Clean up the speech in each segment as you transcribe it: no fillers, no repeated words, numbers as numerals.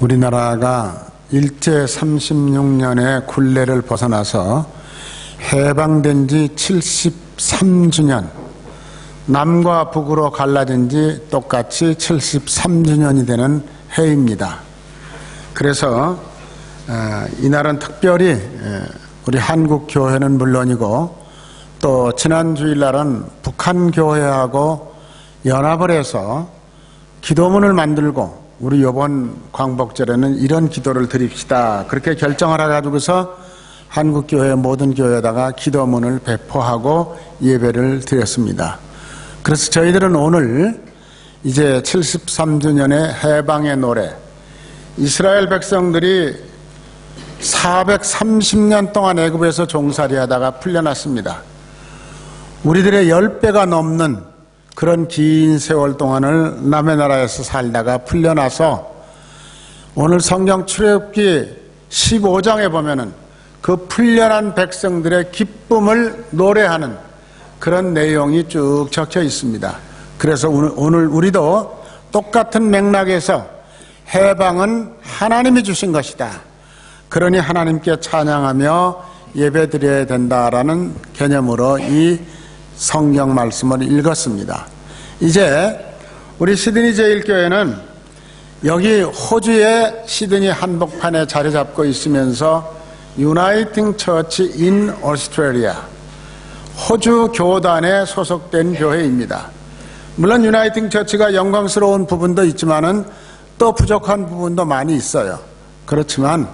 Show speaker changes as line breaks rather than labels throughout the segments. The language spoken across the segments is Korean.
우리나라가 일제 36년의 굴레를 벗어나서 해방된 지 73주년, 남과 북으로 갈라진 지 똑같이 73주년이 되는 해입니다. 그래서 이날은 특별히 우리 한국교회는 물론이고 또 지난 주일날은 북한교회하고 연합을 해서 기도문을 만들고 우리 이번 광복절에는 이런 기도를 드립시다, 그렇게 결정을 해가지고서 한국교회 모든 교회에다가 기도문을 배포하고 예배를 드렸습니다. 그래서 저희들은 오늘 이제 73주년의 해방의 노래, 이스라엘 백성들이 430년 동안 애굽에서 종살이 하다가 풀려났습니다. 우리들의 10배가 넘는 그런 긴 세월 동안을 남의 나라에서 살다가 풀려나서 오늘 성경 출애굽기 15장에 보면은 그 풀려난 백성들의 기쁨을 노래하는 그런 내용이 쭉 적혀 있습니다. 그래서 오늘 우리도 똑같은 맥락에서 해방은 하나님이 주신 것이다, 그러니 하나님께 찬양하며 예배드려야 된다라는 개념으로 이 성경 말씀을 읽었습니다. 이제 우리 시드니 제1교회는 여기 호주의 시드니 한복판에 자리 잡고 있으면서 유나이팅 처치 인 오스트레일리아, 호주 교단에 소속된 교회입니다. 물론 유나이팅 처치가 영광스러운 부분도 있지만은 또 부족한 부분도 많이 있어요. 그렇지만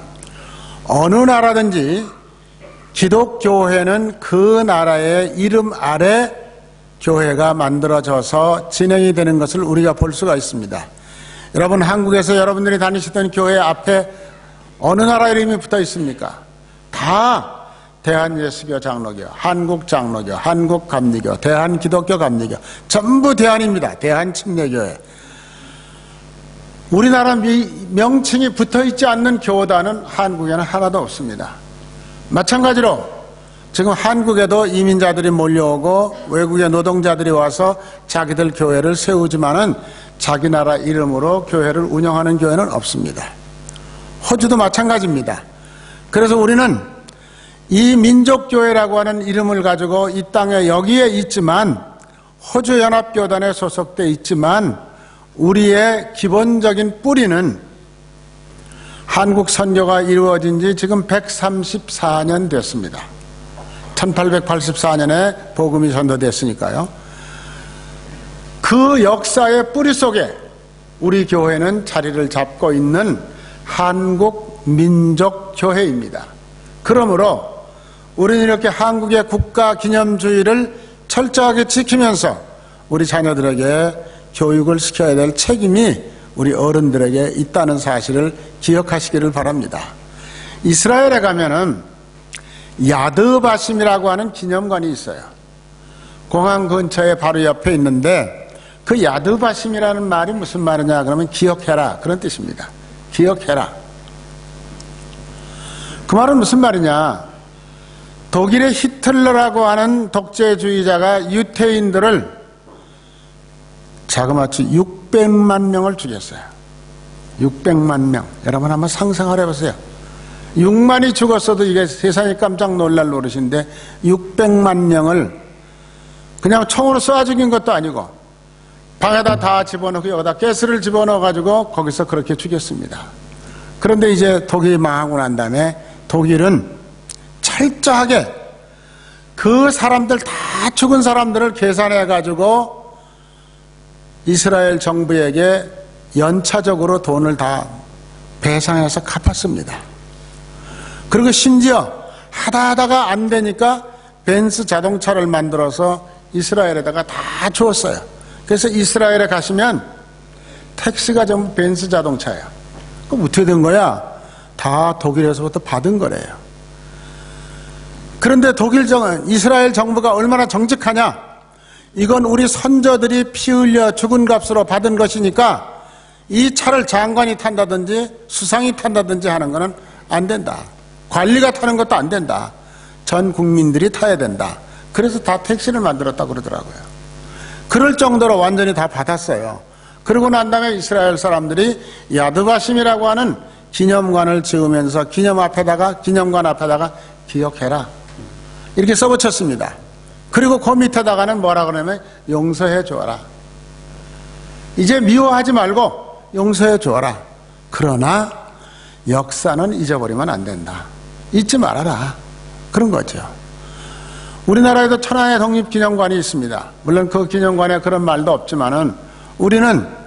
어느 나라든지 기독교회는 그 나라의 이름 아래 교회가 만들어져서 진행이 되는 것을 우리가 볼 수가 있습니다. 여러분, 한국에서 여러분들이 다니시던 교회 앞에 어느 나라 이름이 붙어 있습니까? 다 대한예수교 장로교, 한국장로교, 한국감리교, 대한기독교 감리교, 전부 대한입니다. 대한침례교회. 우리나라 명칭이 붙어있지 않는 교단은 한국에는 하나도 없습니다. 마찬가지로 지금 한국에도 이민자들이 몰려오고 외국의 노동자들이 와서 자기들 교회를 세우지만은 자기 나라 이름으로 교회를 운영하는 교회는 없습니다. 호주도 마찬가지입니다. 그래서 우리는 이 민족교회라고 하는 이름을 가지고 이 땅에 여기에 있지만, 호주연합교단에 소속되어 있지만 우리의 기본적인 뿌리는 한국 선교가 이루어진 지 지금 134년 됐습니다. 1884년에 복음이 전도됐으니까요. 그 역사의 뿌리 속에 우리 교회는 자리를 잡고 있는 한국 민족교회입니다. 그러므로 우리는 이렇게 한국의 국가기념주의를 철저하게 지키면서 우리 자녀들에게 교육을 시켜야 될 책임이 우리 어른들에게 있다는 사실을 기억하시기를 바랍니다. 이스라엘에 가면은 야드바심이라고 하는 기념관이 있어요. 공항 근처에 바로 옆에 있는데, 그 야드바심이라는 말이 무슨 말이냐 그러면 기억해라, 그런 뜻입니다. 기억해라. 그 말은 무슨 말이냐, 독일의 히틀러라고 하는 독재주의자가 유태인들을 자그마치 600만 명을 죽였어요. 600만 명. 여러분 한번 상상을 해보세요. 6만이 죽었어도 이게 세상이 깜짝 놀랄 노릇인데 600만 명을 그냥 총으로 쏴 죽인 것도 아니고 방에다 다 집어넣고 여기다 가스를 집어넣어가지고 거기서 그렇게 죽였습니다. 그런데 이제 독일이 망하고 난 다음에 독일은 철저하게 그 사람들, 다 죽은 사람들을 계산해가지고 이스라엘 정부에게 연차적으로 돈을 다 배상해서 갚았습니다. 그리고 심지어 하다가 안 되니까 벤츠 자동차를 만들어서 이스라엘에다가 다 주었어요. 그래서 이스라엘에 가시면 택시가 전부 벤츠 자동차예요. 그럼 어떻게 된 거야? 다 독일에서부터 받은 거래요. 그런데 이스라엘 정부가 얼마나 정직하냐? 이건 우리 선조들이 피 흘려 죽은 값으로 받은 것이니까 이 차를 장관이 탄다든지 수상이 탄다든지 하는 거는 안 된다. 관리가 타는 것도 안 된다. 전 국민들이 타야 된다. 그래서 다 택시를 만들었다고 그러더라고요. 그럴 정도로 완전히 다 받았어요. 그러고 난 다음에 이스라엘 사람들이 야드바심이라고 하는 기념관을 지으면서 기념관 앞에다가 기억해라 이렇게 써붙였습니다. 그리고 그 밑에다가는 뭐라 그러냐면 용서해 주어라. 이제 미워하지 말고 용서해 주어라. 그러나 역사는 잊어버리면 안 된다. 잊지 말아라. 그런 거죠. 우리나라에도 천안의 독립기념관이 있습니다. 물론 그 기념관에 그런 말도 없지만은 우리는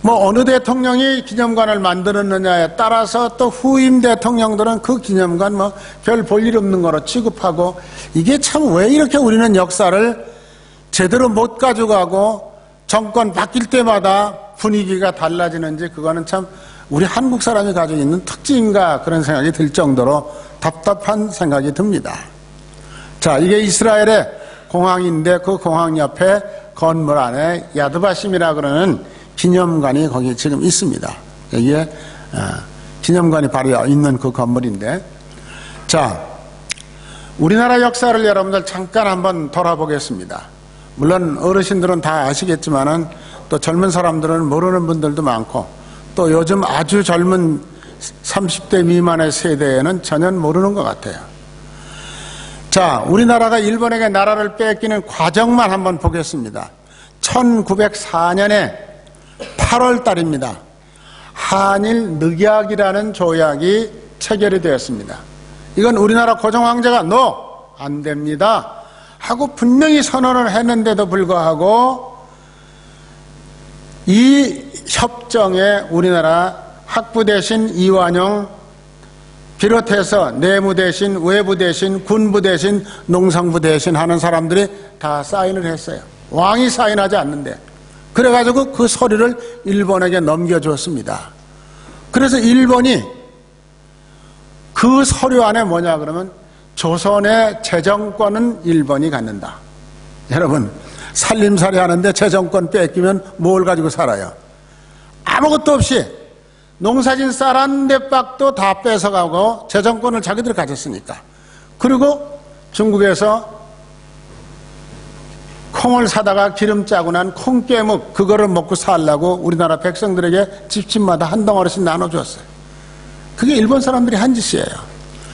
뭐 어느 대통령이 기념관을 만들었느냐에 따라서 또 후임 대통령들은 그 기념관 뭐 별 볼 일 없는 거로 취급하고, 이게 참 왜 이렇게 우리는 역사를 제대로 못 가져가고 정권 바뀔 때마다 분위기가 달라지는지, 그거는 참 우리 한국 사람이 가지고 있는 특징인가 그런 생각이 들 정도로 답답한 생각이 듭니다. 자, 이게 이스라엘의 공항인데 그 공항 옆에 건물 안에 야드바심이라 그러는 기념관이 거기 지금 있습니다. 여기에 기념관이 바로 있는 그 건물인데, 자, 우리나라 역사를 여러분들 잠깐 한번 돌아보겠습니다. 물론 어르신들은 다 아시겠지만은 또 젊은 사람들은 모르는 분들도 많고, 또 요즘 아주 젊은 30대 미만의 세대에는 전혀 모르는 것 같아요. 자, 우리나라가 일본에게 나라를 뺏기는 과정만 한번 보겠습니다. 1904년에 8월 달입니다. 한일 늑약이라는 조약이 체결이 되었습니다. 이건 우리나라 고종황제가 안 됩니다 하고 분명히 선언을 했는데도 불구하고 이 협정에 우리나라 학부 대신 이완용 비롯해서 내무 대신, 외부 대신, 군부 대신, 농성부 대신 하는 사람들이 다 사인을 했어요. 왕이 사인하지 않는데. 그래가지고 그 서류를 일본에게 넘겨줬습니다. 그래서 일본이 그 서류 안에 뭐냐 그러면 조선의 재정권은 일본이 갖는다. 여러분, 살림살이 하는데 재정권 뺏기면 뭘 가지고 살아요? 아무것도 없이 농사진 쌀 한 대박도 다 뺏어가고 재정권을 자기들이 가졌으니까. 그리고 중국에서 콩을 사다가 기름 짜고 난 콩깨묵, 그거를 먹고 살려고 우리나라 백성들에게 집집마다 한 덩어리씩 나눠줬어요. 그게 일본 사람들이 한 짓이에요.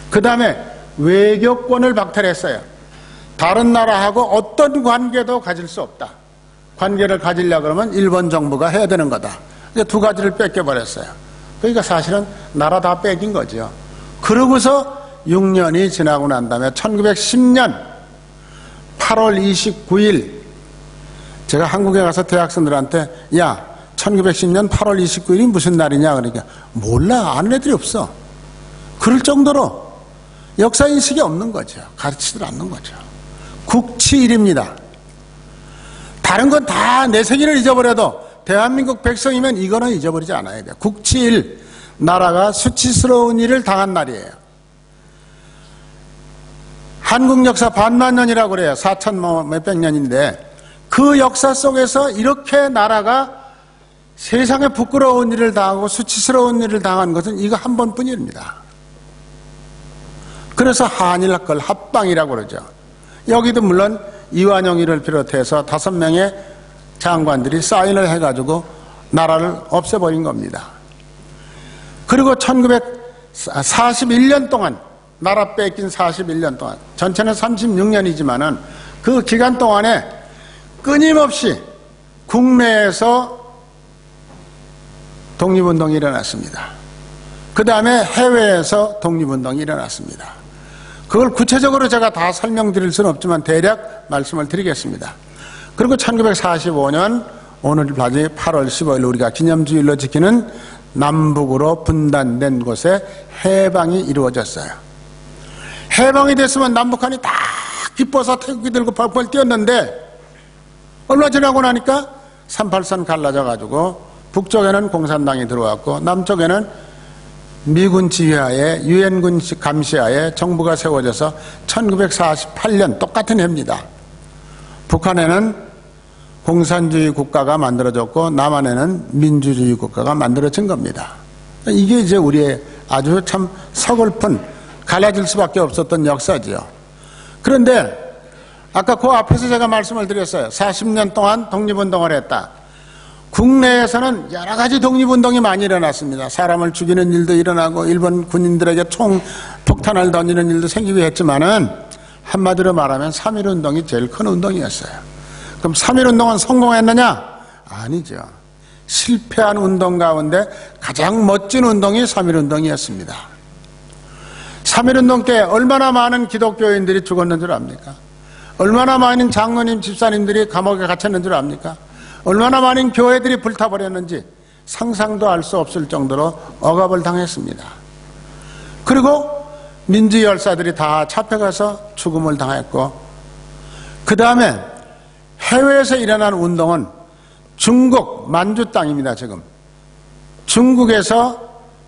그 다음에 외교권을 박탈했어요. 다른 나라하고 어떤 관계도 가질 수 없다. 관계를 가지려고 그러면 일본 정부가 해야 되는 거다. 두 가지를 뺏겨버렸어요. 그러니까 사실은 나라 다 뺏긴 거죠. 그러고서 6년이 지나고 난 다음에 1910년 8월 29일 제가 한국에 가서 대학생들한테 야, 1910년 8월 29일이 무슨 날이냐 그러니까 몰라, 아는 애들이 없어. 그럴 정도로 역사인식이 없는 거죠. 가르치질 않는 거죠. 국치일입니다. 다른 건 다 내 생일을 잊어버려도 대한민국 백성이면 이거는 잊어버리지 않아야 돼요. 국치일, 나라가 수치스러운 일을 당한 날이에요. 한국 역사 반만년이라고 그래요. 4천 몇백 년인데 그 역사 속에서 이렇게 나라가 세상에 부끄러운 일을 당하고 수치스러운 일을 당한 것은 이거 한 번뿐입니다. 그래서 한일학걸 합방이라고 그러죠. 여기도 물론 이완용이를 비롯해서 5명의 장관들이 사인을 해가지고 나라를 없애버린 겁니다. 그리고 1941년 동안, 나라 뺏긴 41년 동안, 전체는 36년이지만은 그 기간 동안에 끊임없이 국내에서 독립운동이 일어났습니다. 그 다음에 해외에서 독립운동이 일어났습니다. 그걸 구체적으로 제가 다 설명드릴 수는 없지만 대략 말씀을 드리겠습니다. 그리고 1945년 오늘까지 8월 15일 우리가 기념주일로 지키는 남북으로 분단된 곳에 해방이 이루어졌어요. 해방이 됐으면 남북한이 다 기뻐서 태극기 들고 펄펄 뛰었는데 얼마 지나고 나니까 38선 갈라져 가지고 북쪽에는 공산당이 들어왔고 남쪽에는 미군 지휘하에 유엔군 감시하에 정부가 세워져서 1948년 똑같은 해입니다. 북한에는 공산주의 국가가 만들어졌고 남한에는 민주주의 국가가 만들어진 겁니다. 이게 이제 우리의 아주 참 서글픈 갈라질 수밖에 없었던 역사지요. 그런데 아까 그 앞에서 제가 말씀을 드렸어요. 40년 동안 독립운동을 했다. 국내에서는 여러 가지 독립운동이 많이 일어났습니다. 사람을 죽이는 일도 일어나고 일본 군인들에게 총 폭탄을 던지는 일도 생기고 했지만은 한마디로 말하면 3.1운동이 제일 큰 운동이었어요. 그럼 3.1운동은 성공했느냐? 아니죠. 실패한 운동 가운데 가장 멋진 운동이 3.1운동이었습니다. 3.1운동 때 얼마나 많은 기독교인들이 죽었는 줄 압니까? 얼마나 많은 장로님, 집사님들이 감옥에 갇혔는 줄 압니까? 얼마나 많은 교회들이 불타버렸는지 상상도 할 수 없을 정도로 억압을 당했습니다. 그리고 민주열사들이 다 잡혀가서 죽음을 당했고, 그 다음에 해외에서 일어난 운동은 중국 만주 땅입니다. 지금 중국에서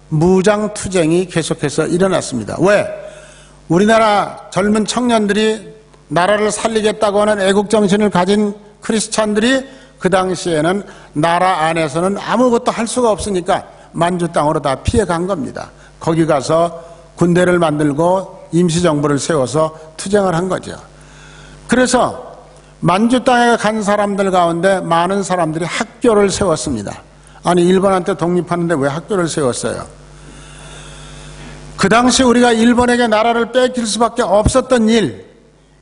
무장투쟁이 계속해서 일어났습니다. 왜? 우리나라 젊은 청년들이 나라를 살리겠다고 하는 애국정신을 가진 크리스찬들이 그 당시에는 나라 안에서는 아무것도 할 수가 없으니까 만주 땅으로 다 피해간 겁니다. 거기 가서 군대를 만들고 임시정부를 세워서 투쟁을 한 거죠. 그래서 만주 땅에 간 사람들 가운데 많은 사람들이 학교를 세웠습니다. 아니, 일본한테 독립하는데 왜 학교를 세웠어요? 그 당시 우리가 일본에게 나라를 뺏길 수밖에 없었던 일,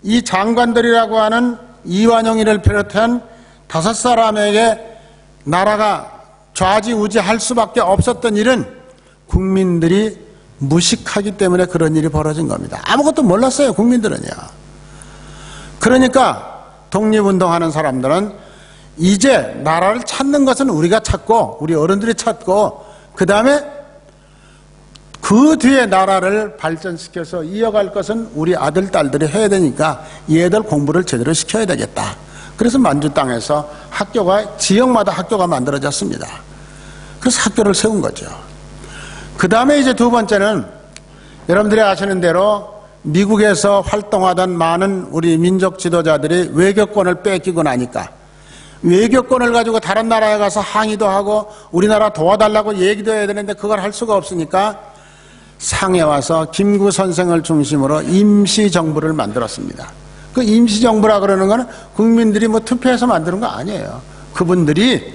이 장관들이라고 하는 이완용이를 비롯한 5사람에게 나라가 좌지우지할 수밖에 없었던 일은 국민들이 무식하기 때문에 그런 일이 벌어진 겁니다. 아무것도 몰랐어요, 국민들은요. 그러니까 독립운동하는 사람들은 이제 나라를 찾는 것은 우리가 찾고 우리 어른들이 찾고 그 다음에 그 뒤에 나라를 발전시켜서 이어갈 것은 우리 아들, 딸들이 해야 되니까 얘들 공부를 제대로 시켜야 되겠다. 그래서 만주 땅에서 학교가, 지역마다 학교가 만들어졌습니다. 그래서 학교를 세운 거죠. 그 다음에 이제 두 번째는 여러분들이 아시는 대로 미국에서 활동하던 많은 우리 민족 지도자들이 외교권을 뺏기고 나니까 외교권을 가지고 다른 나라에 가서 항의도 하고 우리나라 도와달라고 얘기도 해야 되는데 그걸 할 수가 없으니까 상해 와서 김구 선생을 중심으로 임시정부를 만들었습니다. 그 임시정부라 그러는 거는 국민들이 뭐 투표해서 만드는 거 아니에요. 그분들이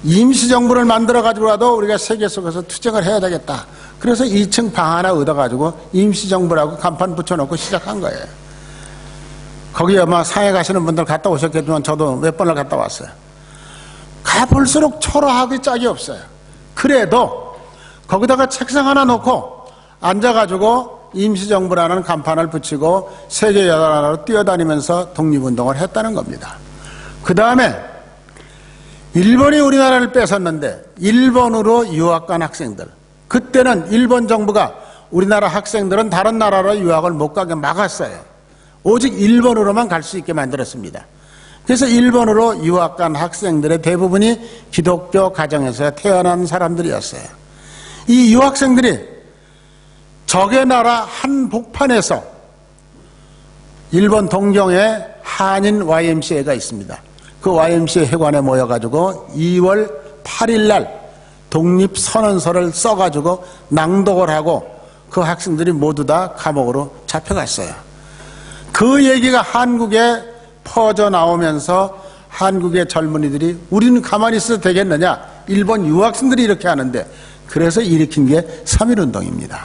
임시정부를 만들어가지고라도 우리가 세계 속에서 투쟁을 해야 되겠다. 그래서 2층 방 하나 얻어가지고 임시정부라고 간판 붙여놓고 시작한 거예요. 거기 아마 상해 가시는 분들 갔다 오셨겠지만 저도 몇 번을 갔다 왔어요. 가볼수록 초라하기 짝이 없어요. 그래도 거기다가 책상 하나 놓고 앉아가지고 임시정부라는 간판을 붙이고 세계 여러 나라로 뛰어다니면서 독립운동을 했다는 겁니다. 그 다음에 일본이 우리나라를 뺏었는데 일본으로 유학 간 학생들, 그때는 일본 정부가 우리나라 학생들은 다른 나라로 유학을 못 가게 막았어요. 오직 일본으로만 갈 수 있게 만들었습니다. 그래서 일본으로 유학 간 학생들의 대부분이 기독교 가정에서 태어난 사람들이었어요. 이 유학생들이 적의 나라 한복판에서 일본 동경에 한인 YMCA가 있습니다. 그 YMCA 회관에 모여가지고 2월 8일 날 독립선언서를 써가지고 낭독을 하고 그 학생들이 모두 다 감옥으로 잡혀갔어요. 그 얘기가 한국에 퍼져나오면서 한국의 젊은이들이 우리는 가만히 있어도 되겠느냐, 일본 유학생들이 이렇게 하는데, 그래서 일으킨 게 3.1운동입니다.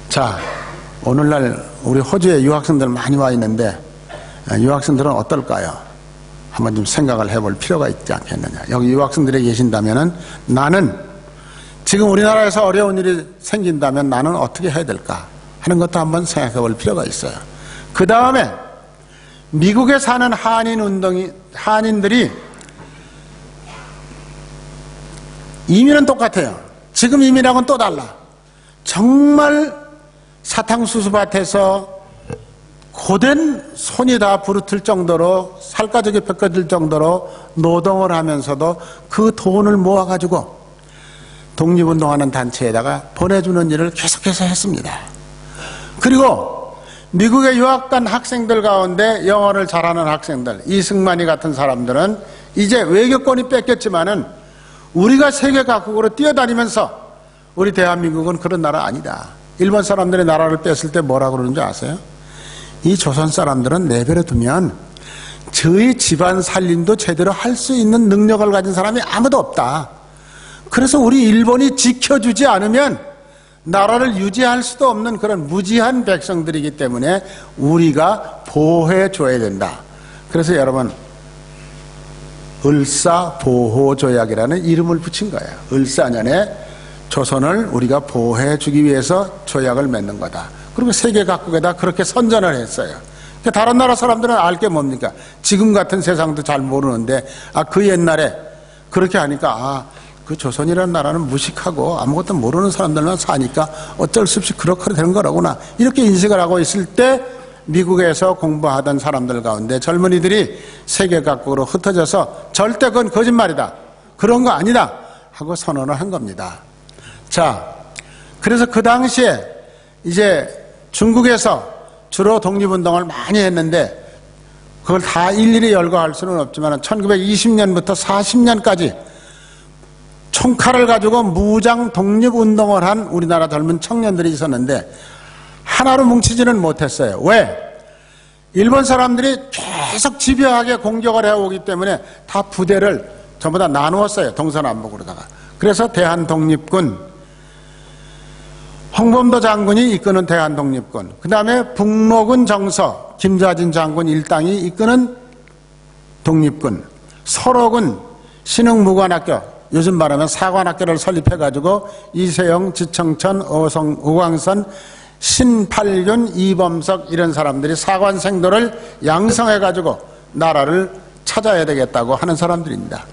자, 오늘날 우리 호주에 유학생들 많이 와 있는데 유학생들은 어떨까요? 한번 좀 생각을 해볼 필요가 있지 않겠느냐. 여기 유학생들이 계신다면은 나는 지금 우리나라에서 어려운 일이 생긴다면 나는 어떻게 해야 될까 하는 것도 한번 생각해 볼 필요가 있어요. 그 다음에 미국에 사는 한인들이 이민은 똑같아요. 지금 이민하고는 또 달라. 정말 사탕수수밭에서 고된 손이 다 부르틀 정도로 살가죽이 벗겨질 정도로 노동을 하면서도 그 돈을 모아가지고 독립운동하는 단체에다가 보내주는 일을 계속해서 했습니다. 그리고 미국에 유학 간 학생들 가운데 영어를 잘하는 학생들, 이승만이 같은 사람들은 이제 외교권이 뺏겼지만은 우리가 세계 각국으로 뛰어다니면서 우리 대한민국은 그런 나라 아니다. 일본 사람들이 나라를 뺐을 때 뭐라고 그러는지 아세요? 이 조선 사람들은 내버려 두면 저희 집안 살림도 제대로 할 수 있는 능력을 가진 사람이 아무도 없다. 그래서 우리 일본이 지켜주지 않으면 나라를 유지할 수도 없는 그런 무지한 백성들이기 때문에 우리가 보호해 줘야 된다. 그래서 여러분, 을사보호조약이라는 이름을 붙인 거예요. 을사년에 조선을 우리가 보호해 주기 위해서 조약을 맺는 거다. 그리고 세계 각국에다 그렇게 선전을 했어요. 다른 나라 사람들은 알 게 뭡니까? 지금 같은 세상도 잘 모르는데, 그 옛날에 그렇게 하니까, 그 조선이라는 나라는 무식하고 아무것도 모르는 사람들만 사니까 어쩔 수 없이 그렇게 되는 거라구나. 이렇게 인식을 하고 있을 때 미국에서 공부하던 사람들 가운데 젊은이들이 세계 각국으로 흩어져서 절대 그건 거짓말이다. 그런 거 아니다. 하고 선언을 한 겁니다. 자, 그래서 그 당시에 이제 중국에서 주로 독립운동을 많이 했는데 그걸 다 일일이 열거할 수는 없지만 1920년부터 40년까지 총칼을 가지고 무장 독립운동을 한 우리나라 젊은 청년들이 있었는데 하나로 뭉치지는 못했어요. 왜? 일본 사람들이 계속 집요하게 공격을 해오기 때문에 다 부대를 전부 다 나누었어요. 동서남북으로다가. 그래서 대한독립군, 홍범도 장군이 이끄는 대한독립군, 그 다음에 북로군 정서 김좌진 장군 일당이 이끄는 독립군, 서로군 신흥무관학교, 요즘 말하면 사관학교를 설립해가지고 이세영, 지청천, 오광선, 신팔균, 이범석 이런 사람들이 사관생도를 양성해가지고 나라를 찾아야 되겠다고 하는 사람들입니다.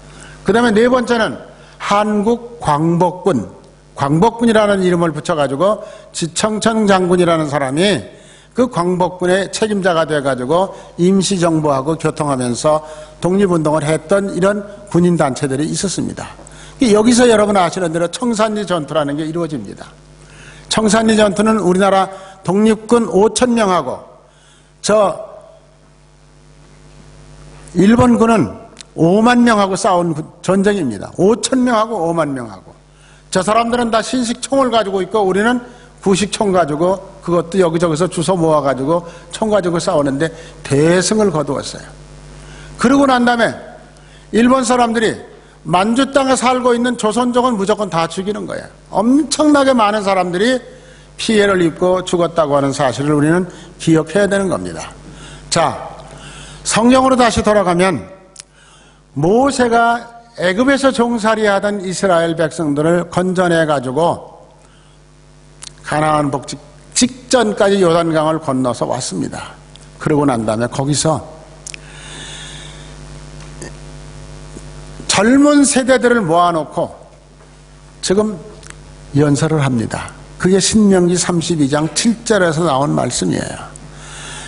그 다음에 네 번째는 한국광복군, 광복군이라는 이름을 붙여가지고 지청천 장군이라는 사람이 그 광복군의 책임자가 돼가지고 임시정부하고 교통하면서 독립운동을 했던 이런 군인단체들이 있었습니다. 여기서 여러분 아시는 대로 청산리 전투라는 게 이루어집니다. 청산리 전투는 우리나라 독립군 5,000명하고 저 일본군은 5만 명하고 싸운 전쟁입니다. 5,000명하고 5만 명하고. 저 사람들은 다 신식총을 가지고 있고 우리는 구식총 가지고 그것도 여기저기서 주워 모아가지고 총 가지고 싸우는데 대승을 거두었어요. 그러고 난 다음에 일본 사람들이 만주 땅에 살고 있는 조선족은 무조건 다 죽이는 거예요. 엄청나게 많은 사람들이 피해를 입고 죽었다고 하는 사실을 우리는 기억해야 되는 겁니다. 자, 성경으로 다시 돌아가면 모세가 애굽에서 종살이하던 이스라엘 백성들을 건져내가지고 가나안 복지 직전까지 요단강을 건너서 왔습니다. 그러고 난 다음에 거기서 젊은 세대들을 모아놓고 지금 연설을 합니다. 그게 신명기 32장 7절에서 나온 말씀이에요.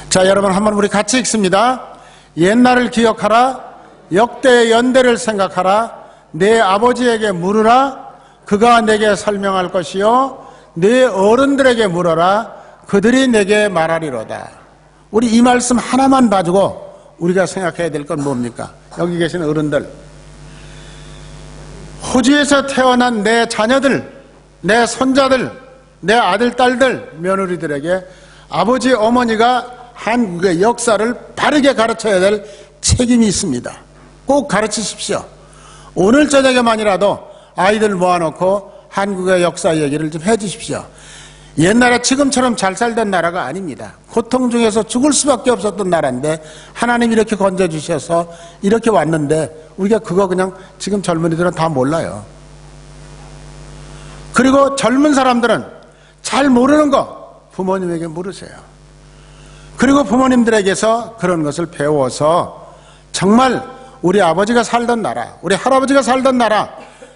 자, 여러분 한번 우리 같이 읽습니다. 옛날을 기억하라. 역대의 연대를 생각하라. 내 아버지에게 물으라. 그가 내게 설명할 것이요. 내 어른들에게 물어라. 그들이 내게 말하리로다. 우리 이 말씀 하나만 봐주고 우리가 생각해야 될 건 뭡니까? 여기 계신 어른들, 호주에서 태어난 내 자녀들, 내 손자들, 내 아들, 딸들, 며느리들에게 아버지, 어머니가 한국의 역사를 바르게 가르쳐야 될 책임이 있습니다. 꼭 가르치십시오. 오늘 저녁에만이라도 아이들 모아놓고 한국의 역사 얘기를 좀 해주십시오. 옛날에 지금처럼 잘 살던 나라가 아닙니다. 고통 중에서 죽을 수밖에 없었던 나라인데 하나님이 이렇게 건져주셔서 이렇게 왔는데 우리가 그거 그냥 지금 젊은이들은 다 몰라요. 그리고 젊은 사람들은 잘 모르는 거 부모님에게 물으세요. 그리고 부모님들에게서 그런 것을 배워서 정말 우리 아버지가 살던 나라, 우리 할아버지가 살던 나라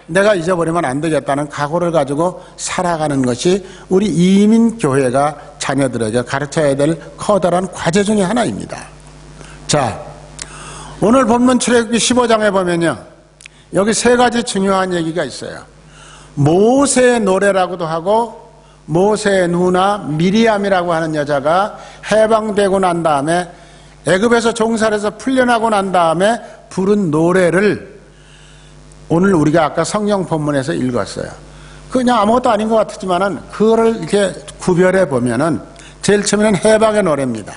내가 잊어버리면 안 되겠다는 각오를 가지고 살아가는 것이 우리 이민교회가 자녀들에게 가르쳐야 될 커다란 과제 중에 하나입니다. 자, 오늘 본문 출애굽기 15장에 보면요, 여기 세 가지 중요한 얘기가 있어요. 모세의 노래라고도 하고 모세의 누나 미리암이라고 하는 여자가 해방되고 난 다음에 애굽에서 종살에서 풀려나고 난 다음에 부른 노래를 오늘 우리가 아까 성경 본문에서 읽었어요. 그냥 아무것도 아닌 것 같지만은 그거를 이렇게 구별해 보면은 제일 처음에는 해방의 노래입니다.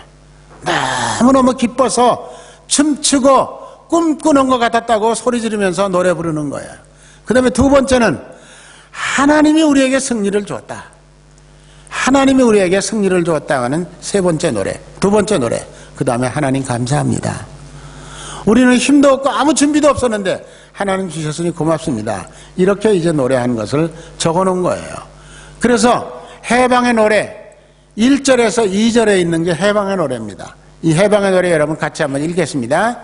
너무너무 기뻐서 춤추고 꿈꾸는 것 같았다고 소리 지르면서 노래 부르는 거예요. 그 다음에 두 번째는 하나님이 우리에게 승리를 줬다. 하나님이 우리에게 승리를 줬다 하는 세 번째 노래, 두 번째 노래. 그 다음에 하나님 감사합니다. 우리는 힘도 없고 아무 준비도 없었는데 하나님 주셨으니 고맙습니다. 이렇게 이제 노래하는 것을 적어놓은 거예요. 그래서 해방의 노래 1절에서 2절에 있는 게 해방의 노래입니다. 이 해방의 노래 여러분 같이 한번 읽겠습니다.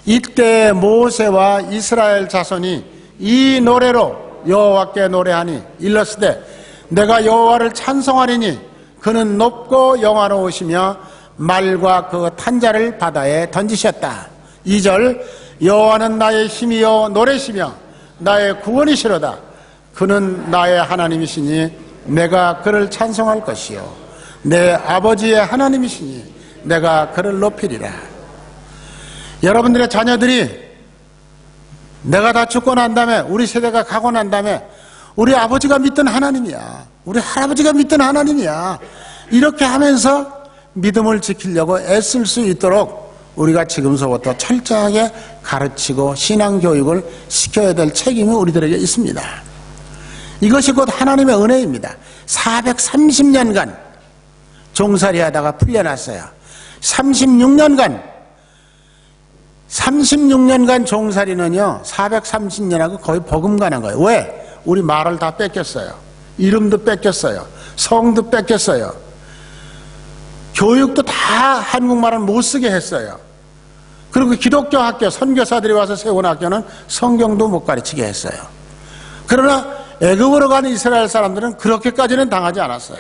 이때 모세와 이스라엘 자손이 이 노래로 여호와께 노래하니 일렀으되 내가 여호와를 찬송하리니 그는 높고 영화로우시며 말과 그 탄자를 바다에 던지셨다. 2절 여호와는 나의 힘이요 노래시며 나의 구원이시로다. 그는 나의 하나님이시니 내가 그를 찬송할 것이요 내 아버지의 하나님이시니 내가 그를 높이리라. 여러분들의 자녀들이 내가 다 죽고 난 다음에 우리 세대가 가고 난 다음에 우리 아버지가 믿던 하나님이야, 우리 할아버지가 믿던 하나님이야, 이렇게 하면서 믿음을 지키려고 애쓸 수 있도록 우리가 지금서부터 철저하게 가르치고 신앙교육을 시켜야 될 책임이 우리들에게 있습니다. 이것이 곧 하나님의 은혜입니다. 430년간 종살이 하다가 풀려났어요. 36년간 종살이는요 430년하고 거의 버금가는 거예요. 왜? 우리 말을 다 뺏겼어요. 이름도 뺏겼어요. 성도 뺏겼어요. 교육도 다 한국말을 못 쓰게 했어요. 그리고 기독교 학교 선교사들이 와서 세운 학교는 성경도 못 가르치게 했어요. 그러나 애굽으로 가는 이스라엘 사람들은 그렇게까지는 당하지 않았어요.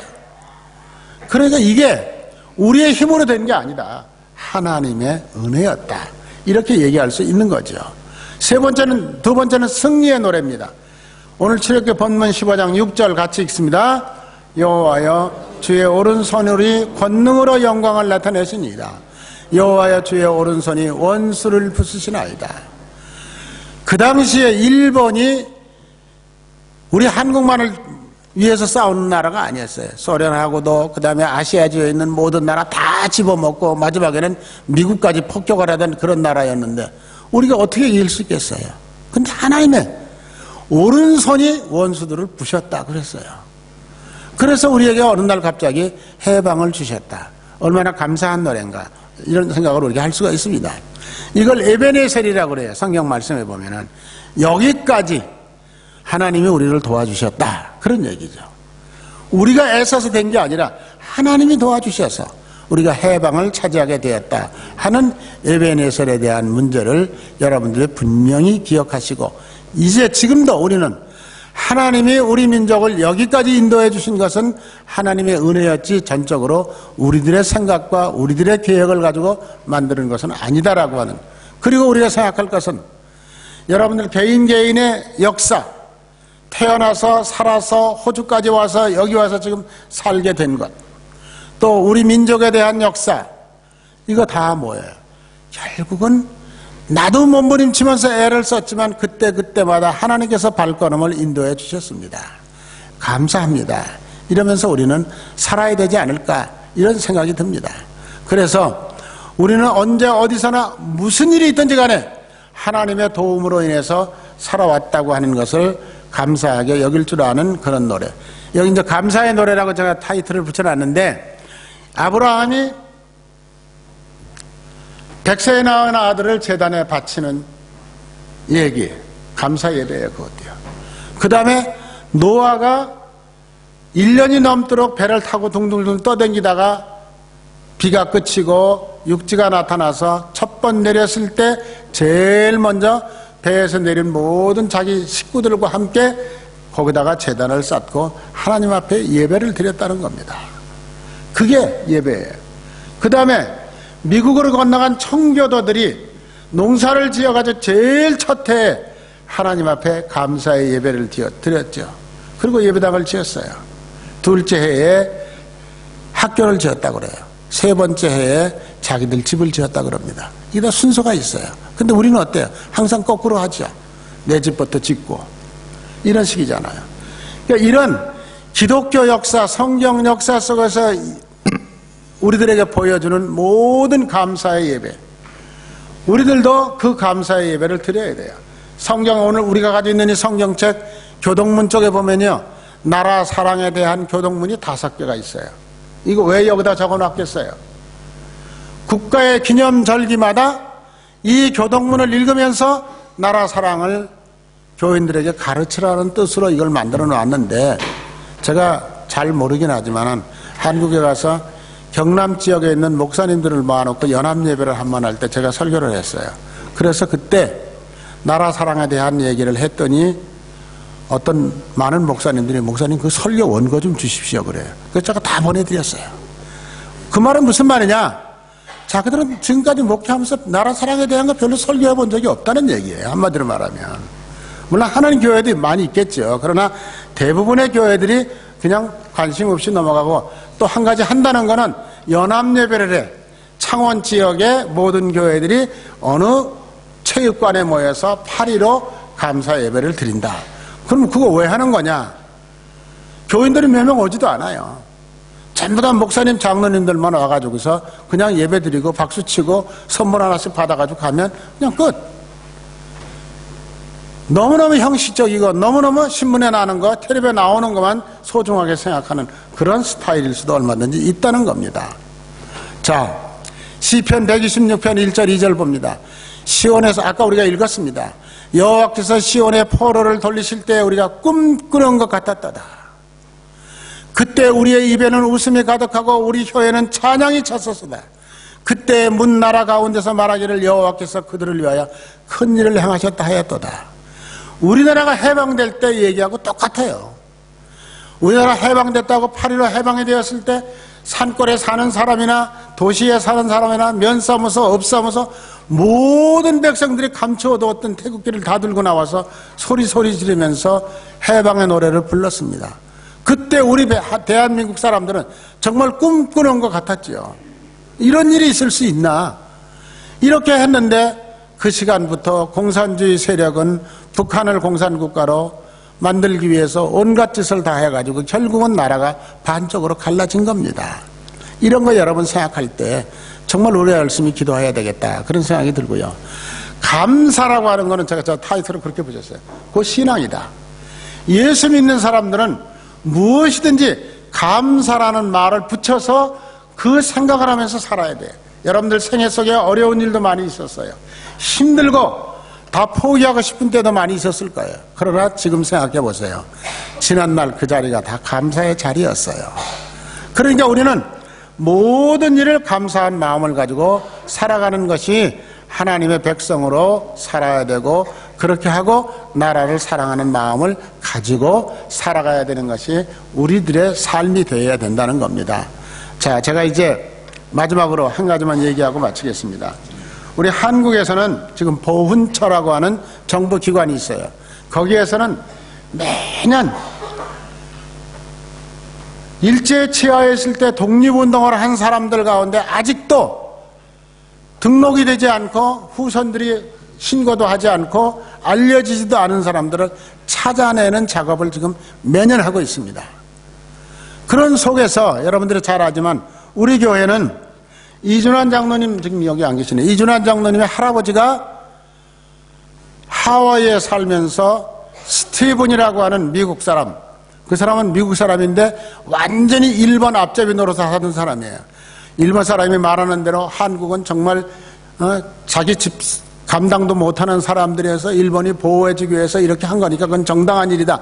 그러니까 이게 우리의 힘으로 된 게 아니다, 하나님의 은혜였다, 이렇게 얘기할 수 있는 거죠. 두 번째는 승리의 노래입니다. 오늘 출애굽기 본문 15장 6절 같이 읽습니다. 여호와여 주의 오른손으로 권능으로 영광을 나타내시니이다. 여호와여 주의 오른손이 원수를 부수시나이다. 그 당시에 일본이 우리 한국만을 위해서 싸우는 나라가 아니었어요. 소련하고도 그 다음에 아시아지에 있는 모든 나라 다 집어먹고 마지막에는 미국까지 폭격을 하던 그런 나라였는데 우리가 어떻게 이길 수 있겠어요? 근데 하나님의 오른손이 원수들을 부셨다 그랬어요. 그래서 우리에게 어느 날 갑자기 해방을 주셨다. 얼마나 감사한 노래인가, 이런 생각을 우리가 할 수가 있습니다. 이걸 에베네셀이라고 그래요. 성경 말씀에 보면은 여기까지 하나님이 우리를 도와주셨다, 그런 얘기죠. 우리가 애써서 된 게 아니라 하나님이 도와주셔서 우리가 해방을 차지하게 되었다 하는 에베네셀에 대한 문제를 여러분들이 분명히 기억하시고, 이제 지금도 우리는 하나님이 우리 민족을 여기까지 인도해 주신 것은 하나님의 은혜였지 전적으로 우리들의 생각과 우리들의 계획을 가지고 만드는 것은 아니다라고 하는, 그리고 우리가 생각할 것은 여러분들 개인의 역사, 태어나서 살아서 호주까지 와서 여기 와서 지금 살게 된 것, 또 우리 민족에 대한 역사, 이거 다 뭐예요? 결국은 나도 몸부림치면서 애를 썼지만 그때마다 하나님께서 발걸음을 인도해 주셨습니다. 감사합니다. 이러면서 우리는 살아야 되지 않을까, 이런 생각이 듭니다. 그래서 우리는 언제 어디서나 무슨 일이 있든지 간에 하나님의 도움으로 인해서 살아왔다고 하는 것을 감사하게 여길 줄 아는 그런 노래. 여기 이제 감사의 노래라고 제가 타이틀을 붙여놨는데, 아브라함이 100세에 낳은 아들을 제단에 바치는 얘기, 감사 예배예요, 그것도요. 그 다음에 노아가 1년이 넘도록 배를 타고 둥둥둥 떠댕기다가 비가 그치고 육지가 나타나서 첫 번 내렸을 때 제일 먼저 배에서 내린 모든 자기 식구들과 함께 거기다가 제단을 쌓고 하나님 앞에 예배를 드렸다는 겁니다. 그게 예배예요. 그 다음에 미국으로 건너간 청교도들이 농사를 지어가지고 제일 첫 해에 하나님 앞에 감사의 예배를 드렸죠. 그리고 예배당을 지었어요. 둘째 해에 학교를 지었다고 그래요. 세 번째 해에 자기들 집을 지었다고 그럽니다. 이게 다 순서가 있어요. 근데 우리는 어때요? 항상 거꾸로 하죠. 내 집부터 짓고 이런 식이잖아요. 그러니까 이런 기독교 역사, 성경 역사 속에서 우리들에게 보여주는 모든 감사의 예배, 우리들도 그 감사의 예배를 드려야 돼요. 성경, 오늘 우리가 가지고 있는 이 성경책 교동문 쪽에 보면요, 나라 사랑에 대한 교동문이 5개가 있어요. 이거 왜 여기다 적어놨겠어요? 국가의 기념절기마다 이 교동문을 읽으면서 나라 사랑을 교인들에게 가르치라는 뜻으로 이걸 만들어 놨는데, 제가 잘 모르긴 하지만 한국에 가서 경남 지역에 있는 목사님들을 모아놓고 연합예배를 한 번 할 때 제가 설교를 했어요. 그래서 그때 나라 사랑에 대한 얘기를 했더니 어떤 많은 목사님들이 목사님 그 설교 원고 좀 주십시오 그래요. 그래서 제가 다 보내드렸어요. 그 말은 무슨 말이냐, 자기들은 지금까지 목회하면서 나라 사랑에 대한 거 별로 설교해 본 적이 없다는 얘기예요. 한마디로 말하면. 물론 하는 교회도 많이 있겠죠. 그러나 대부분의 교회들이 그냥 관심 없이 넘어가고, 또 한 가지 한다는 거는 연합예배를 해. 창원 지역의 모든 교회들이 어느 체육관에 모여서 8.15 감사 예배를 드린다. 그럼 그거 왜 하는 거냐? 교인들이 몇 명 오지도 않아요. 전부 다 목사님, 장로님들만 와가지고서 그냥 예배 드리고 박수치고 선물 하나씩 받아가지고 가면 그냥 끝. 너무너무 형식적이고 너무너무 신문에 나는 거, 텔레비에 나오는 것만 소중하게 생각하는 그런 스타일일 수도 얼마든지 있다는 겁니다. 자, 시편 126편 1절 2절 봅니다. 시온에서, 아까 우리가 읽었습니다. 여호와께서 시온의 포로를 돌리실 때 우리가 꿈꾸는 것 같았다다. 그때 우리의 입에는 웃음이 가득하고 우리 혀에는 찬양이 찼었으다. 그때 문 나라 가운데서 말하기를 여호와께서 그들을 위하여 큰 일을 행하셨다 하였도다. 우리나라가 해방될 때 얘기하고 똑같아요. 우리나라 해방됐다고 8.15 해방이 되었을 때 산골에 사는 사람이나 도시에 사는 사람이나 면사무소, 업사무소 모든 백성들이 감추어두었던 태극기를 다 들고 나와서 소리 지르면서 해방의 노래를 불렀습니다. 그때 우리 대한민국 사람들은 정말 꿈꾸는 것 같았지요. 이런 일이 있을 수 있나? 이렇게 했는데 그 시간부터 공산주의 세력은 북한을 공산국가로 만들기 위해서 온갖 짓을 다 해가지고 결국은 나라가 반쪽으로 갈라진 겁니다. 이런 거 여러분 생각할 때 정말 우리가 열심히 기도해야 되겠다, 그런 생각이 들고요. 감사라고 하는 거는 제가 저 타이틀을 그렇게 붙였어요. 그거 신앙이다. 예수 믿는 사람들은 무엇이든지 감사라는 말을 붙여서 그 생각을 하면서 살아야 돼. 여러분들 생애 속에 어려운 일도 많이 있었어요. 힘들고 다 포기하고 싶은 때도 많이 있었을 거예요. 그러나 지금 생각해 보세요. 지난날 그 자리가 다 감사의 자리였어요. 그러니까 우리는 모든 일을 감사한 마음을 가지고 살아가는 것이 하나님의 백성으로 살아야 되고, 그렇게 하고 나라를 사랑하는 마음을 가지고 살아가야 되는 것이 우리들의 삶이 되어야 된다는 겁니다. 자, 제가 이제 마지막으로 한 가지만 얘기하고 마치겠습니다. 우리 한국에서는 지금 보훈처라고 하는 정부기관이 있어요. 거기에서는 매년 일제에 취하였을 때 독립운동을 한 사람들 가운데 아직도 등록이 되지 않고 후손들이 신고도 하지 않고 알려지지도 않은 사람들을 찾아내는 작업을 지금 매년 하고 있습니다. 그런 속에서 여러분들이 잘 알지만 우리 교회는 이준환 장로님, 지금 여기 안 계시네. 이준환 장로님의 할아버지가 하와이에 살면서 스티븐이라고 하는 미국 사람, 그 사람은 미국 사람인데 완전히 일본 앞잡이 노릇을 하던 사람이에요. 일본 사람이 말하는 대로 한국은 정말 자기 집 감당도 못하는 사람들에서 일본이 보호해주기 위해서 이렇게 한 거니까 그건 정당한 일이다.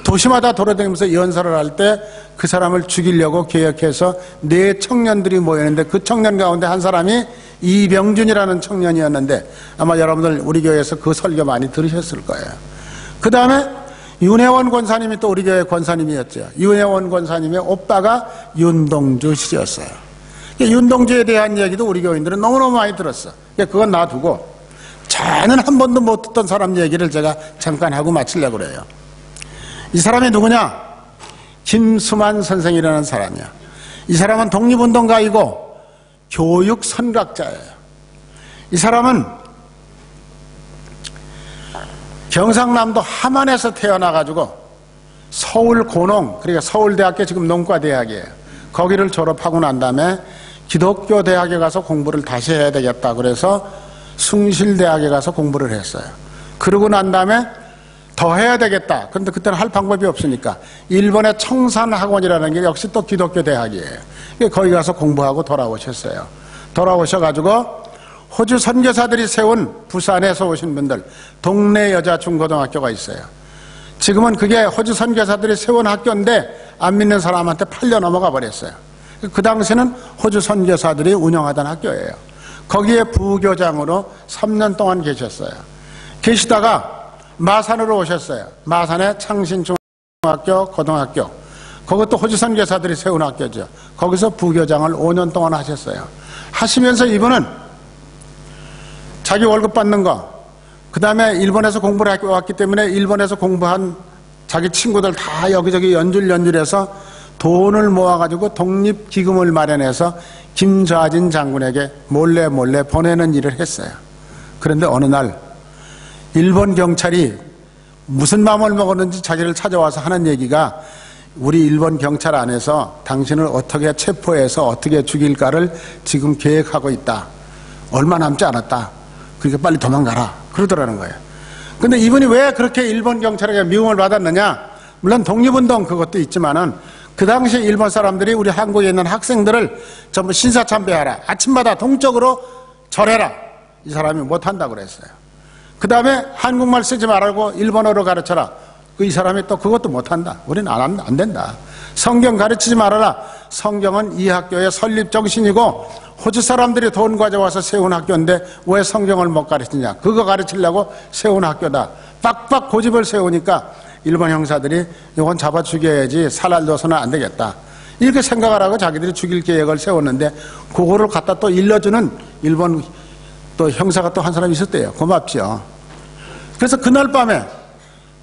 도시마다 돌아다니면서 연설을 할 때 그 사람을 죽이려고 계획해서 4 청년들이 모였는데 그 청년 가운데 한 사람이 이병준이라는 청년이었는데 아마 여러분들 우리 교회에서 그 설교 많이 들으셨을 거예요. 그 다음에 윤혜원 권사님이 또 우리 교회 권사님이었죠. 윤혜원 권사님의 오빠가 윤동주 씨였어요. 윤동주에 대한 얘기도 우리 교인들은 너무너무 많이 들었어. 그건 놔두고 저는 한 번도 못 듣던 사람 얘기를 제가 잠깐 하고 마치려고 그래요. 이 사람이 누구냐? 김수만 선생이라는 사람이야. 이 사람은 독립운동가이고 교육 선각자예요. 이 사람은 경상남도 함안에서 태어나가지고 서울 고농, 그러니까 서울대학교 지금 농과대학이에요. 거기를 졸업하고 난 다음에 기독교 대학에 가서 공부를 다시 해야 되겠다 그래서 숭실대학에 가서 공부를 했어요. 그러고 난 다음에 더 해야 되겠다. 그런데 그때는 할 방법이 없으니까 일본의 청산학원이라는 게 역시 또 기독교 대학이에요. 거기 가서 공부하고 돌아오셨어요. 돌아오셔가지고 호주 선교사들이 세운 부산에서 오신 분들 동네 여자 중고등학교가 있어요. 지금은 그게 호주 선교사들이 세운 학교인데 안 믿는 사람한테 팔려 넘어가 버렸어요. 그 당시는 호주 선교사들이 운영하던 학교예요. 거기에 부교장으로 3년 동안 계셨어요. 계시다가 마산으로 오셨어요. 마산에 창신중학교, 고등학교. 그것도 호주 선교사들이 세운 학교죠. 거기서 부교장을 5년 동안 하셨어요. 하시면서 이분은 자기 월급 받는 거, 그 다음에 일본에서 공부를 왔기 때문에 일본에서 공부한 자기 친구들 다 여기저기 연줄해서 돈을 모아가지고 독립기금을 마련해서 김좌진 장군에게 몰래 보내는 일을 했어요. 그런데 어느 날 일본 경찰이 무슨 마음을 먹었는지 자기를 찾아와서 하는 얘기가 우리 일본 경찰 안에서 당신을 어떻게 체포해서 어떻게 죽일까를 지금 계획하고 있다. 얼마 남지 않았다. 그러니까 빨리 도망가라. 그러더라는 거예요. 근데 이분이 왜 그렇게 일본 경찰에게 미움을 받았느냐? 물론 독립운동 그것도 있지만은 그 당시 일본 사람들이 우리 한국에 있는 학생들을 전부 신사참배하라. 아침마다 동적으로 절해라. 이 사람이 못한다고 그랬어요. 그 다음에 한국말 쓰지 말고 일본어로 가르쳐라. 이 사람이 또 그것도 못한다. 우리는 안 된다. 성경 가르치지 말아라. 성경은 이 학교의 설립 정신이고 호주 사람들이 돈 가져와서 세운 학교인데 왜 성경을 못 가르치냐. 그거 가르치려고 세운 학교다. 빡빡 고집을 세우니까 일본 형사들이 이건 잡아 죽여야지 살아둬서는 안 되겠다. 이렇게 생각을 하고 자기들이 죽일 계획을 세웠는데 그거를 갖다 또 일러주는 일본 또 형사가 또 한 사람이 있었대요. 고맙죠. 그래서 그날 밤에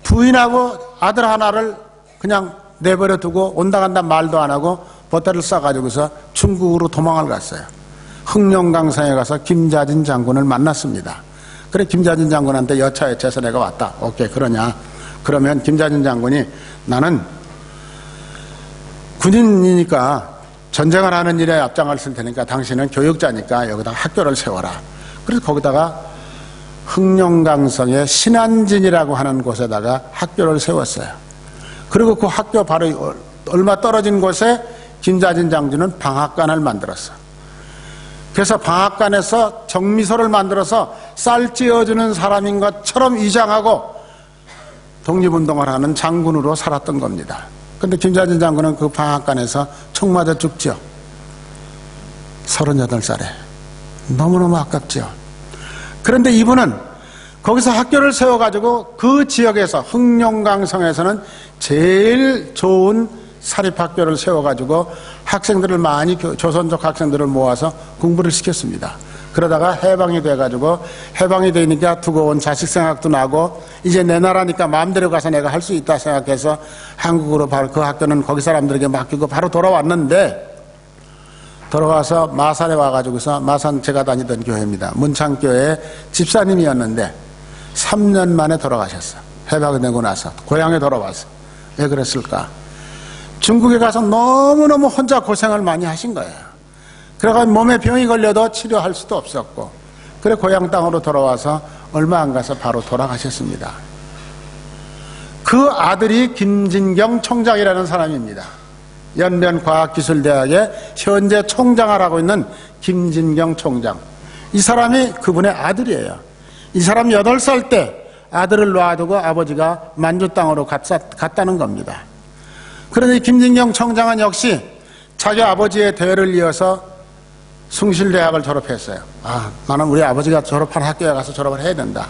부인하고 아들 하나를 그냥 내버려 두고 온다 간다 말도 안 하고 보따리를 싸가지고서 중국으로 도망을 갔어요. 흑룡강성에 가서 김좌진 장군을 만났습니다. 그래 김좌진 장군한테 여차여차해서 내가 왔다. 오케이 그러냐. 그러면 김좌진 장군이 나는 군인이니까 전쟁을 하는 일에 앞장을 쓸 테니까 당신은 교육자니까 여기다 학교를 세워라. 그래서 거기다가 흑룡강성의 신안진이라고 하는 곳에다가 학교를 세웠어요. 그리고 그 학교 바로 얼마 떨어진 곳에 김좌진 장군은 방학관을 만들었어. 그래서 방학관에서 정미소를 만들어서 쌀 찌어주는 사람인 것처럼 위장하고 독립운동을 하는 장군으로 살았던 겁니다. 그런데 김좌진 장군은 그 방학관에서 총 맞아 죽죠. 38살에. 너무너무 아깝죠. 그런데 이분은 거기서 학교를 세워가지고 그 지역에서 흑룡강성에서는 제일 좋은 사립학교를 세워가지고 학생들을 많이 조선족 학생들을 모아서 공부를 시켰습니다. 그러다가 해방이 돼가지고 해방이 되니까 두고 온 자식 생각도 나고 이제 내 나라니까 마음대로 가서 내가 할 수 있다 생각해서 한국으로 바로 그 학교는 거기 사람들에게 맡기고 바로 돌아왔는데 돌아와서 마산에 와가지고서 마산 제가 다니던 교회입니다. 문창교회 집사님이었는데 3년 만에 돌아가셨어. 해방이 되고 나서 고향에 돌아와서. 왜 그랬을까? 중국에 가서 너무너무 혼자 고생을 많이 하신 거예요. 그래가지고 몸에 병이 걸려도 치료할 수도 없었고 그래 고향 땅으로 돌아와서 얼마 안 가서 바로 돌아가셨습니다. 그 아들이 김진경 총장이라는 사람입니다. 연변과학기술대학의 현재 총장을 하고 있는 김진경 총장. 이 사람이 그분의 아들이에요. 이 사람 8살 때 아들을 놔두고 아버지가 만주 땅으로 갔다는 겁니다. 그런데 김진경 총장은 역시 자기 아버지의 대를 이어서 숭실대학을 졸업했어요. 나는 우리 아버지가 졸업한 학교에 가서 졸업을 해야 된다.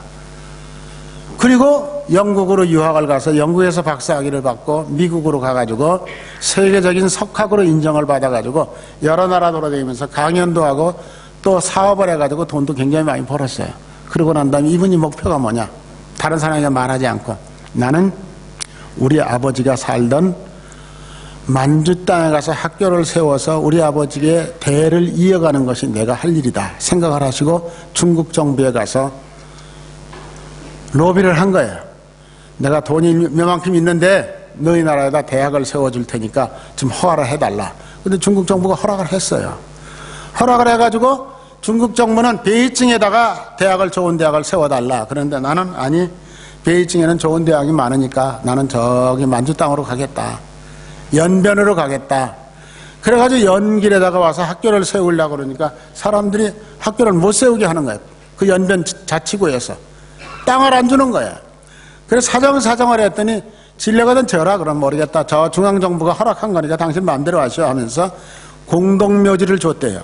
그리고 영국으로 유학을 가서 영국에서 박사학위를 받고 미국으로 가가지고 세계적인 석학으로 인정을 받아가지고 여러 나라 돌아다니면서 강연도 하고 또 사업을 해가지고 돈도 굉장히 많이 벌었어요. 그러고 난 다음에 이분이 목표가 뭐냐? 다른 사람에게 말하지 않고 나는 우리 아버지가 살던 만주 땅에 가서 학교를 세워서 우리 아버지의 대를 이어가는 것이 내가 할 일이다 생각을 하시고 중국 정부에 가서 로비를 한 거예요. 내가 돈이 몇만큼 있는데 너희 나라에다 대학을 세워줄 테니까 좀 허락을 해달라. 근데 중국 정부가 허락을 했어요. 허락을 해가지고 중국 정부는 베이징에다가 좋은 대학을 세워달라. 그런데 나는 아니, 베이징에는 좋은 대학이 많으니까 나는 저기 만주 땅으로 가겠다. 연변으로 가겠다. 그래가지고 연길에다가 와서 학교를 세우려고 그러니까 사람들이 학교를 못 세우게 하는 거예요. 그 연변 자치구에서. 땅을 안 주는 거예요. 그래서 사정을 했더니 진료거든 져라. 그럼 모르겠다. 저 중앙정부가 허락한 거니까 당신 마음대로 하시오 하면서 공동묘지를 줬대요.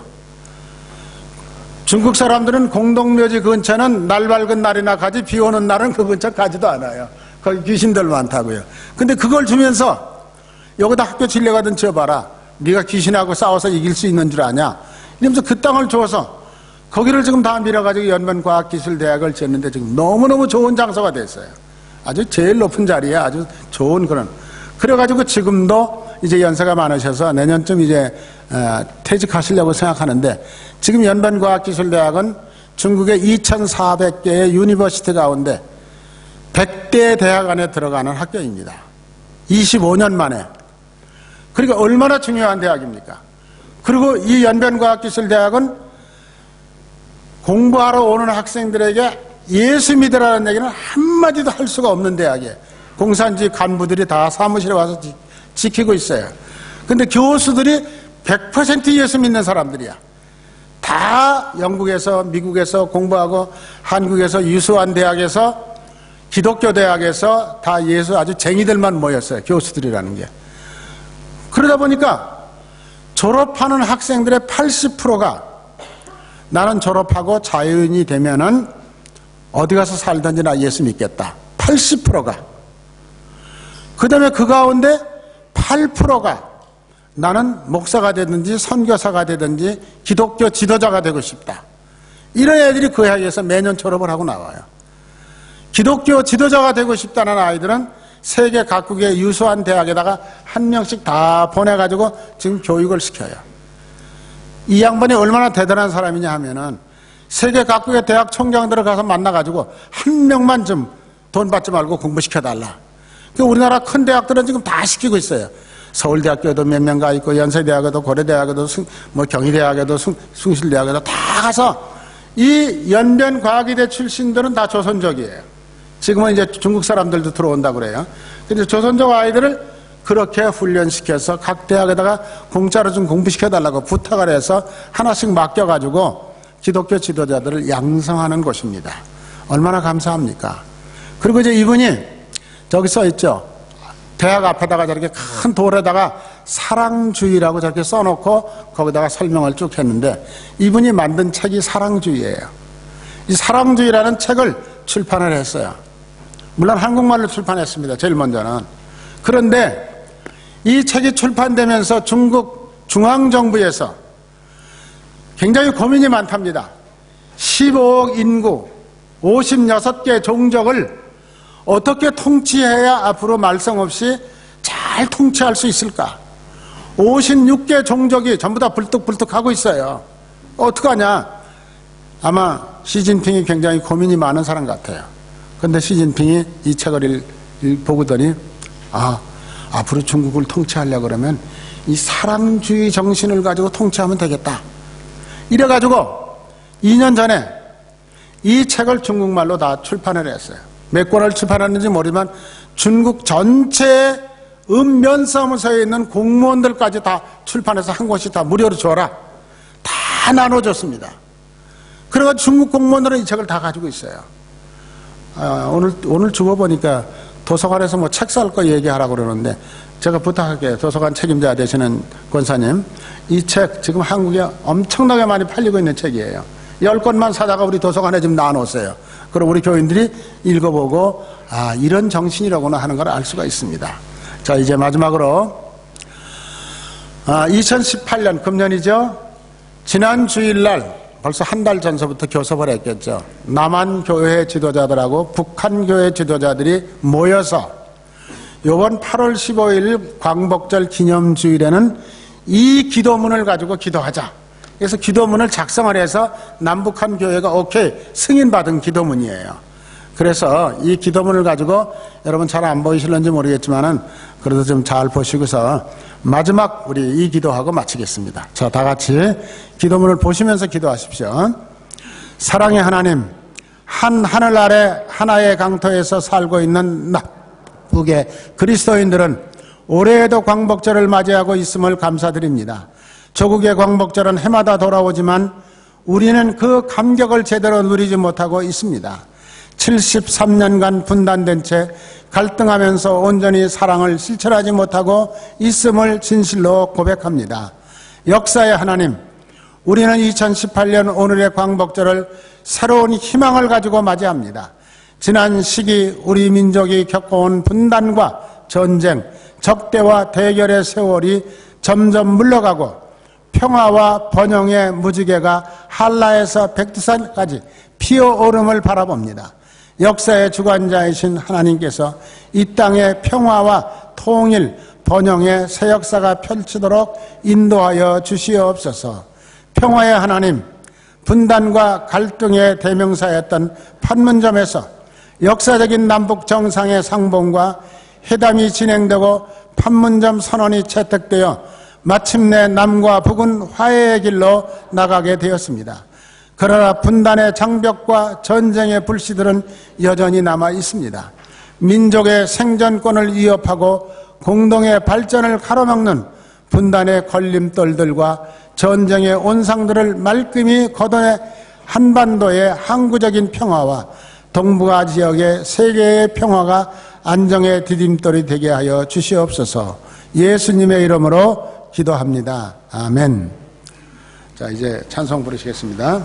중국 사람들은 공동묘지 근처는 날 밝은 날이나 가지 비 오는 날은 그 근처 가지도 않아요. 거기 귀신들 많다고요. 근데 그걸 주면서 여기다 학교 진료거든 지어봐라. 네가 귀신하고 싸워서 이길 수 있는 줄 아냐. 이러면서 그 땅을 줘서 거기를 지금 다 밀어가지고 연변과학기술대학을 지었는데 지금 너무너무 좋은 장소가 됐어요. 아주 제일 높은 자리에 아주 좋은 그런. 그래가지고 지금도 이제 연세가 많으셔서 내년쯤 이제 퇴직하시려고 생각하는데 지금 연변과학기술대학은 중국의 2,400개의 유니버시티 가운데 100대 대학 안에 들어가는 학교입니다. 25년 만에. 그러니까 얼마나 중요한 대학입니까? 그리고 이 연변과학기술대학은 공부하러 오는 학생들에게 예수 믿으라는 얘기는 한마디도 할 수가 없는 대학이에요. 공산주의 간부들이 다 사무실에 와서 지키고 있어요. 근데 교수들이 100% 예수 믿는 사람들이야. 다 영국에서 미국에서 공부하고 한국에서 유수한 대학에서 기독교 대학에서 다 예수 아주 쟁이들만 모였어요. 교수들이라는 게. 그러다 보니까 졸업하는 학생들의 80%가 나는 졸업하고 자유인이 되면은 어디 가서 살든지 나 예수 믿겠다. 80%가. 그 다음에 그 가운데 8%가 나는 목사가 되든지 선교사가 되든지 기독교 지도자가 되고 싶다. 이런 애들이 그 학교에서 매년 졸업을 하고 나와요. 기독교 지도자가 되고 싶다는 아이들은 세계 각국의 유수한 대학에다가 한 명씩 다 보내가지고 지금 교육을 시켜요. 이 양반이 얼마나 대단한 사람이냐 하면은 세계 각국의 대학 총장들을 가서 만나가지고 한 명만 좀 돈 받지 말고 공부시켜달라. 우리나라 큰 대학들은 지금 다 시키고 있어요. 서울대학교도 몇 명 가 있고 연세대학에도 고려대학에도 경희대학에도 숭실대학에도 다 가서 이 연변과학의대 출신들은 다 조선족이에요. 지금은 이제 중국 사람들도 들어온다고 그래요. 근데 조선족 아이들을 그렇게 훈련시켜서 각 대학에다가 공짜로 좀 공부시켜달라고 부탁을 해서 하나씩 맡겨가지고 기독교 지도자들을 양성하는 곳입니다. 얼마나 감사합니까? 그리고 이제 이분이 저기 써 있죠. 대학 앞에다가 저렇게 큰 돌에다가 사랑주의라고 저렇게 써놓고 거기다가 설명을 쭉 했는데 이분이 만든 책이 사랑주의예요. 이 사랑주의라는 책을 출판을 했어요. 물론 한국말로 출판했습니다. 제일 먼저는. 그런데 이 책이 출판되면서 중국 중앙정부에서 굉장히 고민이 많답니다. 15억 인구 56개 종족을 어떻게 통치해야 앞으로 말썽 없이 잘 통치할 수 있을까? 56개 종족이 전부 다 불뚝불뚝하고 있어요. 어떡하냐? 아마 시진핑이 굉장히 고민이 많은 사람 같아요. 근데 시진핑이 이 책을 보더니 앞으로 중국을 통치하려고 그러면 이 사랑주의 정신을 가지고 통치하면 되겠다. 이래가지고 2년 전에 이 책을 중국말로 다 출판을 했어요. 몇 권을 출판했는지 모르지만 중국 전체 읍면사무소에 있는 공무원들까지 다 출판해서 한 권씩 다 무료로 줘라. 다 나눠줬습니다. 그래가지고 중국 공무원들은 이 책을 다 가지고 있어요. 오늘 주고 보니까 도서관에서 뭐 책 살 거 얘기하라고 그러는데 제가 부탁할게요. 도서관 책임자 되시는 권사님, 이 책 지금 한국에 엄청나게 많이 팔리고 있는 책이에요. 10권만 사다가 우리 도서관에 좀 나눠놓으세요. 그럼 우리 교인들이 읽어보고 이런 정신이라고나 하는 걸 알 수가 있습니다. 자, 이제 마지막으로 2018년 금년이죠. 지난 주일날 벌써 한 달 전서부터 교섭을 했겠죠. 남한 교회 지도자들하고 북한 교회 지도자들이 모여서 이번 8월 15일 광복절 기념주일에는 이 기도문을 가지고 기도하자. 그래서 기도문을 작성을 해서 남북한 교회가 오케이 승인받은 기도문이에요. 그래서 이 기도문을 가지고 여러분 잘 안 보이실런지 모르겠지만은 그래도 좀 잘 보시고서 마지막 우리 이 기도하고 마치겠습니다. 자, 다 같이 기도문을 보시면서 기도하십시오. 사랑의 하나님, 한 하늘 아래 하나의 강토에서 살고 있는 북의 그리스도인들은 올해에도 광복절을 맞이하고 있음을 감사드립니다. 조국의 광복절은 해마다 돌아오지만 우리는 그 감격을 제대로 누리지 못하고 있습니다. 73년간 분단된 채 갈등하면서 온전히 사랑을 실천하지 못하고 있음을 진실로 고백합니다. 역사의 하나님, 우리는 2018년 오늘의 광복절을 새로운 희망을 가지고 맞이합니다. 지난 시기 우리 민족이 겪어온 분단과 전쟁, 적대와 대결의 세월이 점점 물러가고 평화와 번영의 무지개가 한라에서 백두산까지 피어오름을 바라봅니다. 역사의 주관자이신 하나님께서 이 땅의 평화와 통일, 번영의 새 역사가 펼치도록 인도하여 주시옵소서. 평화의 하나님, 분단과 갈등의 대명사였던 판문점에서 역사적인 남북 정상의 상봉과 회담이 진행되고 판문점 선언이 채택되어 마침내 남과 북은 화해의 길로 나가게 되었습니다. 그러나 분단의 장벽과 전쟁의 불씨들은 여전히 남아 있습니다. 민족의 생존권을 위협하고 공동의 발전을 가로막는 분단의 걸림돌들과 전쟁의 온상들을 말끔히 걷어내 한반도의 항구적인 평화와 동북아 지역의 세계의 평화가 안정의 디딤돌이 되게 하여 주시옵소서. 예수님의 이름으로 기도합니다. 아멘. 자, 이제 찬송 부르시겠습니다.